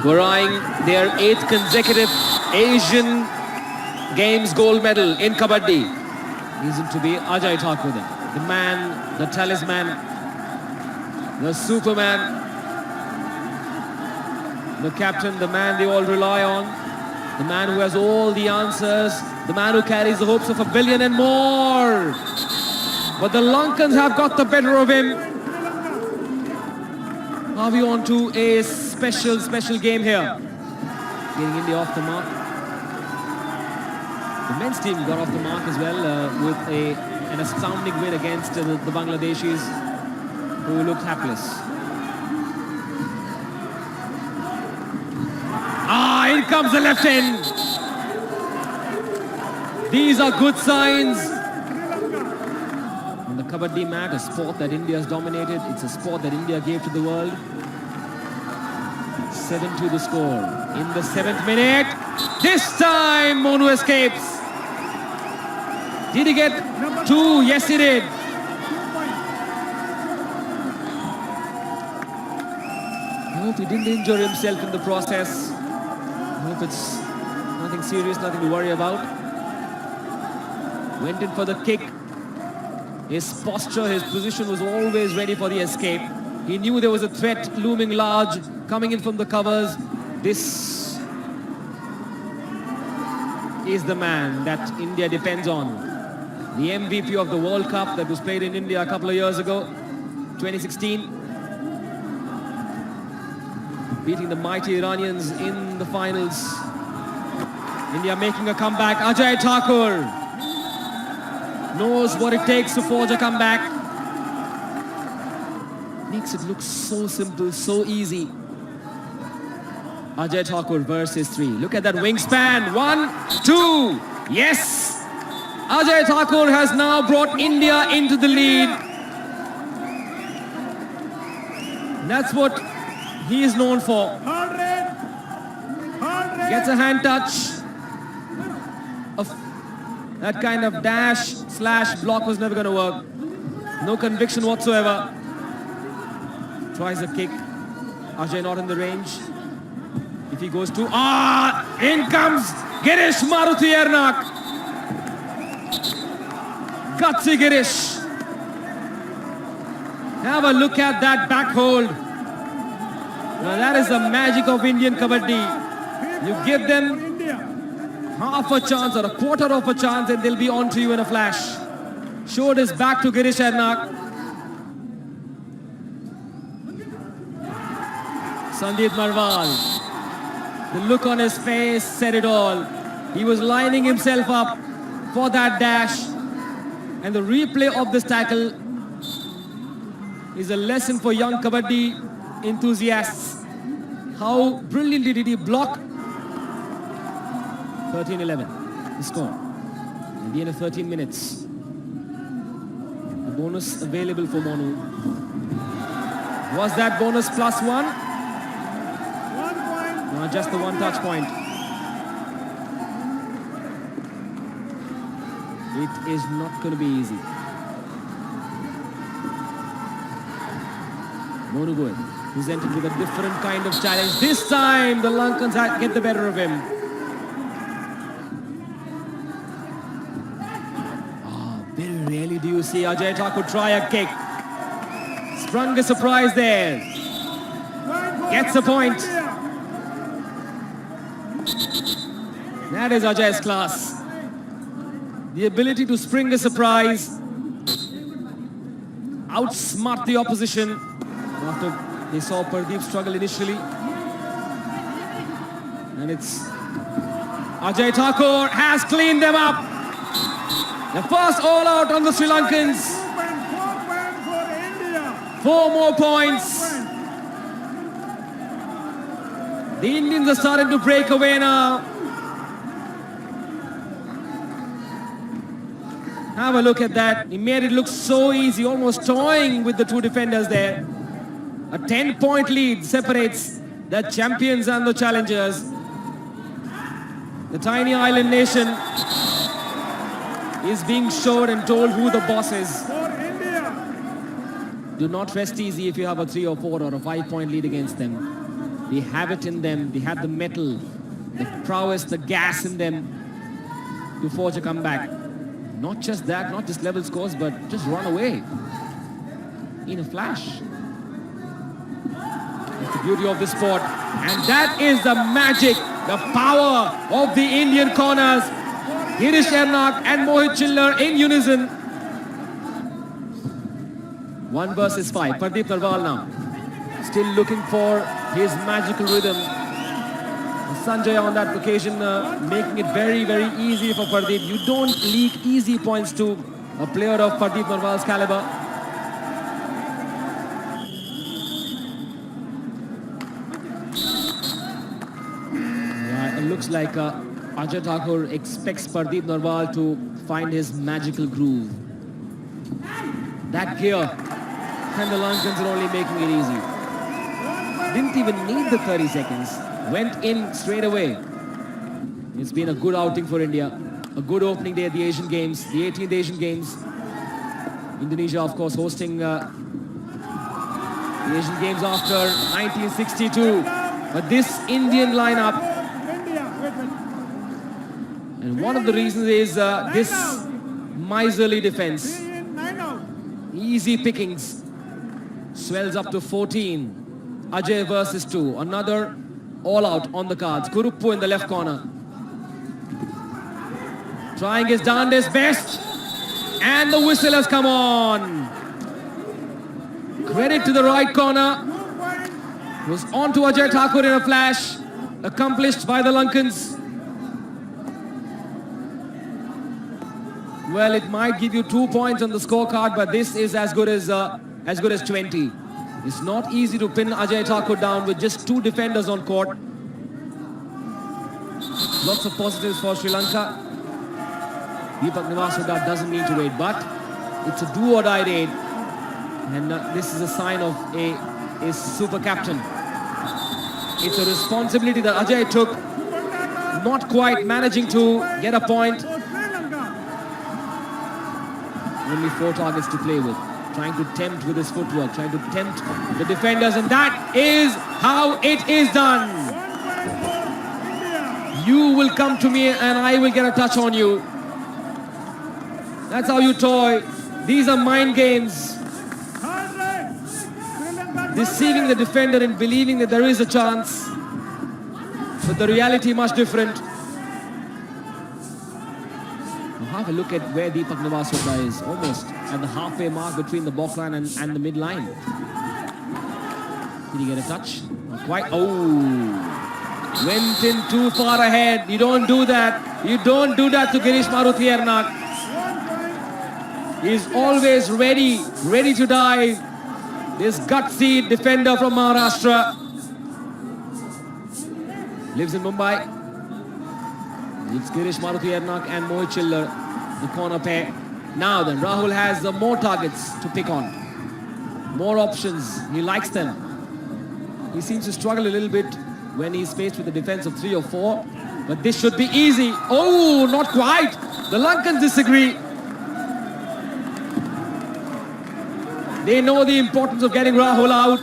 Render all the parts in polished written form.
who are eyeing their 8th consecutive Asian Games gold medal in Kabaddi. Isn't to be Ajay Thakur, the man, the talisman, the Superman, the captain, the man they all rely on, the man who has all the answers, the man who carries the hopes of 1 billion and more. But the Lankans have got the better of him. Are we on to a special game here? Getting India off the mark. The men's team got off the mark as well with an astounding win against the Bangladeshis, who looked hapless. In comes the left end. These are good signs. On the Kabaddi mat, a sport that India has dominated. It's a sport that India gave to the world. 7-2 the score. In the 7th minute, this time Monu escapes. Did he get 2? Yes, he did. I hope he didn't injure himself in the process. I hope it's nothing serious, nothing to worry about. Went in for the kick. His posture, his position was always ready for the escape. He knew there was a threat looming large, coming in from the covers. This is the man that India depends on. The MVP of the World Cup that was played in India a couple of years ago, 2016. Beating the mighty Iranians in the finals. India making a comeback. Ajay Thakur knows what it takes to forge a comeback. Makes it look so simple, so easy. Ajay Thakur versus 3. Look at that wingspan. 1, 2. Yes! Ajay Thakur has now brought India into the lead. That's what he is known for. Gets a hand touch. That kind of dash slash block was never going to work. No conviction whatsoever. Tries a kick. Ajay not in the range. If he goes to... in comes Girish Maruti Ernak. Gutsy Girish. Have a look at that back hold. Now that is the magic of Indian Kabaddi. You give them half a chance or a quarter of a chance and they'll be on to you in a flash. Showed his back to Girish Ernak. Sandeep Marwal. The look on his face said it all. He was lining himself up for that dash. And the replay of this tackle is a lesson for young Kabaddi enthusiasts. How brilliantly did he block? 13-11, the score. At the end of 13 minutes. The bonus available for Monu. Was that bonus +1? No, just the 1 touch point. It is not going to be easy. Monu Goel, presented with a different kind of challenge. This time, the Lankans get the better of him. Very rarely do you see Ajay Thakur try a kick. Sprung a surprise there. Gets a point. That is Ajay's class. The ability to spring a surprise, outsmart the opposition after they saw Pardeep struggle initially. And it's Ajay Thakur has cleaned them up. The first all out on the Sri Lankans. 4 more points. The Indians are starting to break away now. Have a look at that. He made it look so easy, almost toying with the 2 defenders there. A 10-point lead separates the champions and the challengers. The tiny island nation is being showed and told who the boss is. Do not rest easy if you have a 3 or 4 or a 5-point lead against them. They have it in them. They have the mettle, the prowess, the gas in them to forge a comeback. Not just that, not just level scores, but just run away in a flash. That's the beauty of this sport. And that is the magic, the power of the Indian corners. Girish Ernak and Mohit Chillar in unison. 1 versus 5. Pardeep Narwal now. Still looking for his magical rhythm. Sanjay on that occasion making it very, very easy for Pardeep. You don't leak easy points to a player of Pardeep Narwal's caliber. Yeah, it looks like Ajay Thakur expects Pardeep Narwal to find his magical groove. That gear, and the Lankans are only making it easy. Didn't even need the 30 seconds. Went in straight away. It's been a good outing for India. A good opening day at the Asian Games, the 18th Asian Games. Indonesia, of course, hosting the Asian Games after 1962. But this Indian lineup, and one of the reasons is this miserly defense. Easy pickings. Swells up to 14. Ajay versus 2. Another all out on the cards. Kuruppu in the left corner. Trying his darndest best. And the whistle has come on. Credit to the right corner. Was on to Ajay Thakur in a flash. Accomplished by the Lankans. Well, it might give you 2 points on the scorecard, but this is as good as 20. It's not easy to pin Ajay Thakur down with just 2 defenders on court. Lots of positives for Sri Lanka. Deepak Nivasudha doesn't need to raid, but it's a do-or-die raid. And this is a sign of a super captain. It's a responsibility that Ajay took, not quite managing to get a point. Only 4 targets to play with. Trying to tempt with his footwork, trying to tempt the defenders, and that is how it is done. You will come to me and I will get a touch on you. That's how you toy. These are mind games. Deceiving the defender and believing that there is a chance. But the reality much different. Have a look at where Deepak Nivasudha is, almost at the halfway mark between the back line and the mid line. Did he get a touch? Not quite. Oh, went in too far ahead. You don't do that. You don't do that to Girish Maruti Ernak. He's always ready to dive. This gutsy defender from Maharashtra. Lives in Mumbai. It's Girish Maruti Ernak and Mohit Chillar, the corner pair. Now then, Rahul has more targets to pick on. More options. He likes them. He seems to struggle a little bit when he's faced with a defense of 3 or 4. But this should be easy. Oh, not quite. The Lankans disagree. They know the importance of getting Rahul out.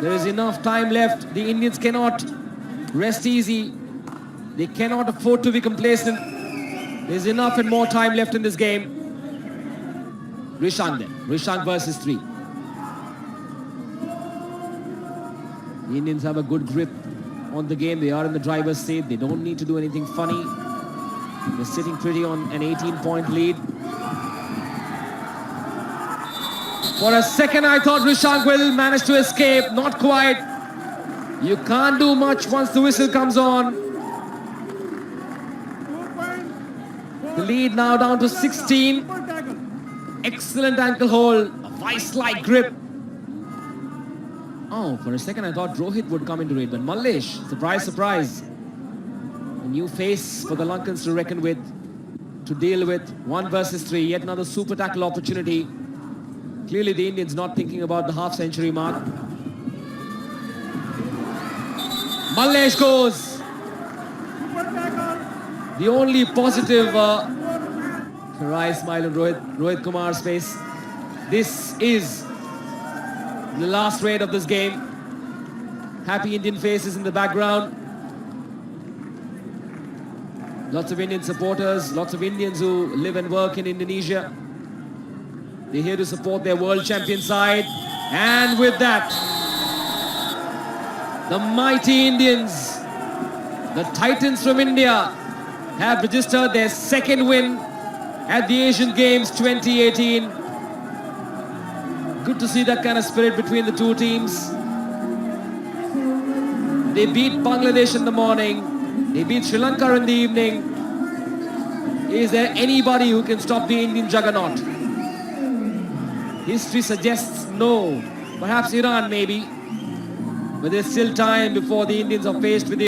There is enough time left. The Indians cannot rest easy. They cannot afford to be complacent. There's enough and more time left in this game. Rishank then. Rishank versus 3. The Indians have a good grip on the game. They are in the driver's seat. They don't need to do anything funny. They're sitting pretty on an 18-point lead. For a second, I thought Rishank will manage to escape. Not quite. You can't do much once the whistle comes on. The lead now down to 16. Excellent ankle hold. A vice-like grip. Oh, for a second I thought Rohit would come into it, but Mallesh, surprise, surprise. A new face for the Lankans to reckon with, to deal with. 1 versus 3, yet another super tackle opportunity. Clearly the Indians not thinking about the half-century mark. Mallesh goes. The only positive wry smile on Rohit Kumar's face. This is the last raid of this game. Happy Indian faces in the background. Lots of Indian supporters, lots of Indians who live and work in Indonesia. They're here to support their world champion side. And with that, the mighty Indians, the Titans from India, have registered their second win at the Asian Games 2018. Good to see that kind of spirit between the two teams. They beat Bangladesh in the morning. They beat Sri Lanka in the evening. Is there anybody who can stop the Indian juggernaut? History suggests no. Perhaps Iran maybe. But there's still time before the Indians are faced with the